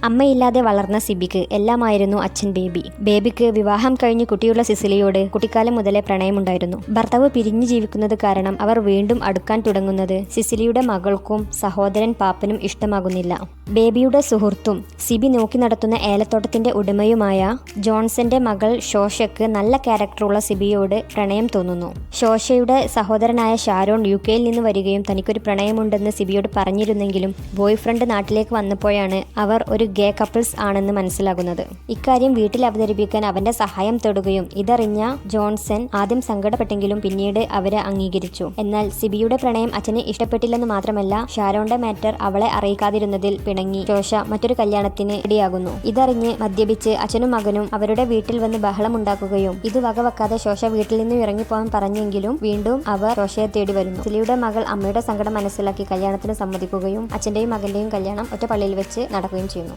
അമ്മയില്ലാതെ വളർന്ന സിബിക്ക് എല്ലാമായിരുന്നു അച്ഛൻ ബേബി. ബേബിക്ക് വിവാഹം കഴിഞ്ഞ് കുട്ടിയുള്ള സിസിലിയോട് കുട്ടിക്കാലം മുതലേ പ്രണയമുണ്ടായിരുന്നു. ഭർത്താവ് പിരിഞ്ഞു ജീവിക്കുന്നത് കാരണം അവർ വീണ്ടും അടുക്കാൻ തുടങ്ങുന്നത് സിസിലിയുടെ മകൾക്കും സഹോദരൻ പാപ്പനും ഇഷ്ടമാകുന്നില്ല. ബേബിയുടെ സുഹൃത്തും സിബി നോക്കി നടത്തുന്ന ഏലത്തോട്ടത്തിന്റെ ഉടമയുമായ ജോൺസന്റെ മകൾ ഷോഷയ്ക്ക് നല്ല ക്യാരക്ടറുള്ള സിബിയോട് പ്രണയം തോന്നുന്നു. ഷോഷയുടെ സഹോദരനായ ഷാരോൺ UK-യിൽ നിന്ന് വരികയും തനിക്കൊരു പ്രണയമുണ്ടെന്ന് സിബിയോട് പറഞ്ഞിരുന്നെങ്കിലും ബോയ് ഫ്രണ്ട് നാട്ടിലേക്ക് വന്നപ്പോഴാണ് അവർ ഒരു ഗേ കപ്പിൾസ് ആണെന്ന് മനസ്സിലാകുന്നത്. ഇക്കാര്യം വീട്ടിൽ അവതരിപ്പിക്കാൻ അവന്റെ സഹായം തേടുകയും ഇതറിഞ്ഞ ജോൺസൺ ആദ്യം സങ്കടപ്പെട്ടെങ്കിലും പിന്നീട് അവരെ അംഗീകരിച്ചു. എന്നാൽ സിബിയുടെ പ്രണയം അച്ഛന് ഇഷ്ടപ്പെട്ടില്ലെന്ന് മാത്രമല്ല, ഷാരോന്റെ മാറ്റർ അവളെ അറിയിക്കാതിരുന്നതിൽ പിണങ്ങി ഷോഷ മറ്റൊരു കല്യാണത്തിന് റെഡിയാകുന്നു. ഇതറിഞ്ഞ് മദ്യപിച്ച് അച്ഛനും മകനും അവരുടെ വീട്ടിൽ വന്ന് ബഹളമുണ്ടാക്കുകയും ഇത് വകവെക്കാതെ ഷോഷ വീട്ടിൽ നിന്ന് ഇറങ്ങിപ്പോകാൻ പറഞ്ഞെങ്കിലും വീണ്ടും അവർ ഷോഷയെ തേടി വരുന്നു. സിലിയുടെ മകൾ അമ്മയുടെ സങ്കടം മനസ്സിലാക്കി കല്യാണത്തിന് സമ്മതിക്കുകയും അച്ഛന്റെയും മകന്റെയും കല്യാണം ഒറ്റ പള്ളിയിൽ വെച്ച് നടക്കുകയും ചെയ്യുന്നു.